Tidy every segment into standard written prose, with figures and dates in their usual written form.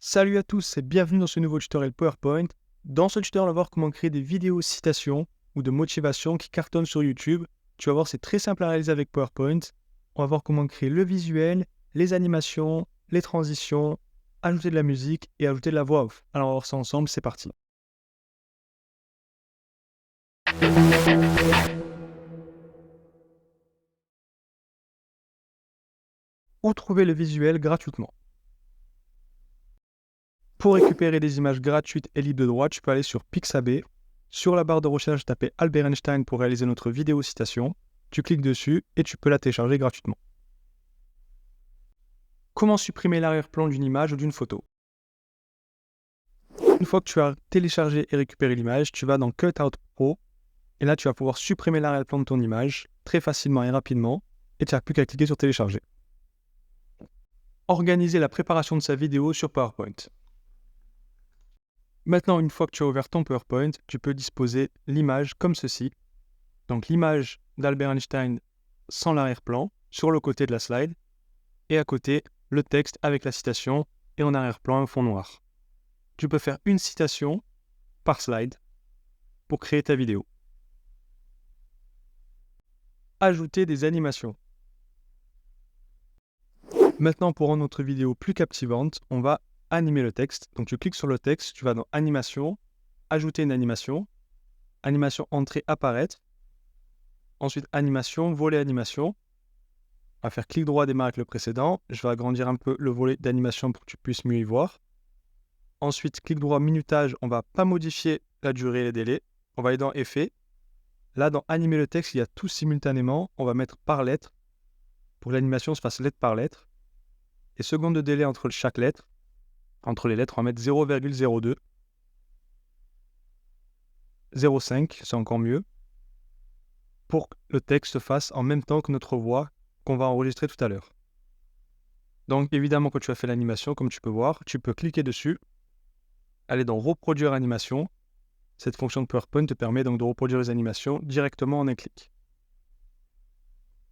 Salut à tous et bienvenue dans ce nouveau tutoriel PowerPoint. Dans ce tutoriel, on va voir comment créer des vidéos citations ou de motivation qui cartonnent sur YouTube. Tu vas voir, c'est très simple à réaliser avec PowerPoint. On va voir comment créer le visuel, les animations, les transitions, ajouter de la musique et ajouter de la voix off. Alors on va voir ça ensemble, c'est parti. Où trouver le visuel gratuitement? Pour récupérer des images gratuites et libres de droit, tu peux aller sur Pixabay. Sur la barre de recherche, taper Albert Einstein pour réaliser notre vidéo citation. Tu cliques dessus et tu peux la télécharger gratuitement. Comment supprimer l'arrière-plan d'une image ou d'une photo? Une fois que tu as téléchargé et récupéré l'image, tu vas dans Cutout Pro et là tu vas pouvoir supprimer l'arrière-plan de ton image très facilement et rapidement et tu n'as plus qu'à cliquer sur télécharger. Organiser la préparation de sa vidéo sur PowerPoint. Maintenant, une fois que tu as ouvert ton PowerPoint, tu peux disposer l'image comme ceci. Donc l'image d'Albert Einstein sans l'arrière-plan sur le côté de la slide et à côté le texte avec la citation et en arrière-plan un fond noir. Tu peux faire une citation par slide pour créer ta vidéo. Ajouter des animations. Maintenant, pour rendre notre vidéo plus captivante, on va animer le texte. Donc tu cliques sur le texte, tu vas dans Animation, Ajouter une animation, Animation entrée apparaître, ensuite Animation, volet animation. On va faire clic droit, démarrer avec le précédent. Je vais agrandir un peu le volet d'animation pour que tu puisses mieux y voir. Ensuite, clic droit, minutage, on ne va pas modifier la durée et les délais. On va aller dans Effets. Là, dans Animer le texte, il y a tout simultanément. On va mettre par lettre pour que l'animation se fasse lettre par lettre. Et seconde de délai entre chaque lettre. Entre les lettres, on va mettre 0,02. 0,5, c'est encore mieux. Pour que le texte se fasse en même temps que notre voix qu'on va enregistrer tout à l'heure. Donc évidemment, quand tu as fait l'animation, comme tu peux voir, tu peux cliquer dessus, aller dans Reproduire animation. Cette fonction de PowerPoint te permet donc de reproduire les animations directement en un clic.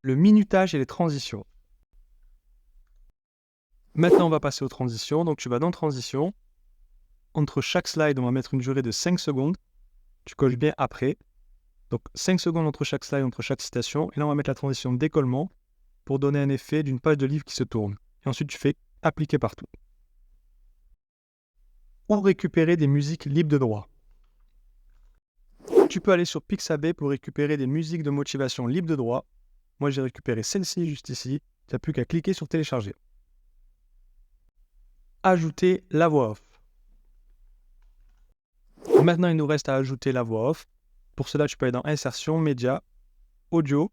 Le minutage et les transitions. Maintenant, on va passer aux transitions. Donc tu vas dans Transitions. Entre chaque slide, on va mettre une durée de 5 secondes. Tu coches bien après. Donc 5 secondes entre chaque slide, entre chaque citation. Et là, on va mettre la transition d'écollement pour donner un effet d'une page de livre qui se tourne. Et ensuite, tu fais appliquer partout. Ou récupérer des musiques libres de droit. Tu peux aller sur Pixabay pour récupérer des musiques de motivation libres de droit. Moi, j'ai récupéré celle-ci juste ici. Tu n'as plus qu'à cliquer sur télécharger. Ajouter la voix off. Maintenant, il nous reste à ajouter la voix off. Pour cela, tu peux aller dans Insertion, Média, Audio,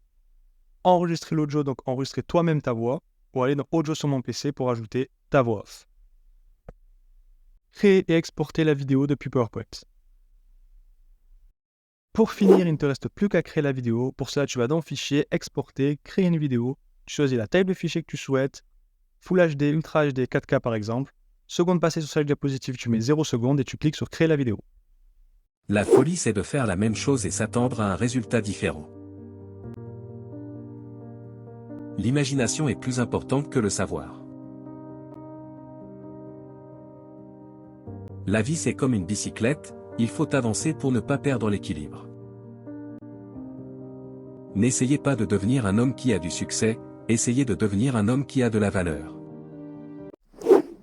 enregistrer l'audio, donc enregistrer toi-même ta voix, ou aller dans Audio sur mon PC pour ajouter ta voix off. Créer et exporter la vidéo depuis PowerPoint. Pour finir, il ne te reste plus qu'à créer la vidéo. Pour cela, tu vas dans Fichier, Exporter, créer une vidéo. Tu choisis la taille de fichier que tu souhaites, Full HD, Ultra HD, 4K par exemple. Seconde passée sur chaque diapositive, tu mets 0 secondes et tu cliques sur Créer la vidéo. La folie, c'est de faire la même chose et s'attendre à un résultat différent. L'imagination est plus importante que le savoir. La vie, c'est comme une bicyclette, il faut avancer pour ne pas perdre l'équilibre. N'essayez pas de devenir un homme qui a du succès, essayez de devenir un homme qui a de la valeur.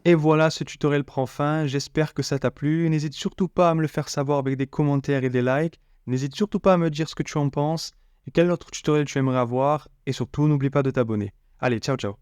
Et voilà, ce tutoriel prend fin. J'espère que ça t'a plu. N'hésite surtout pas à me le faire savoir avec des commentaires et des likes. N'hésite surtout pas à me dire ce que tu en penses et quel autre tutoriel tu aimerais avoir. Et surtout, n'oublie pas de t'abonner. Allez, ciao ciao.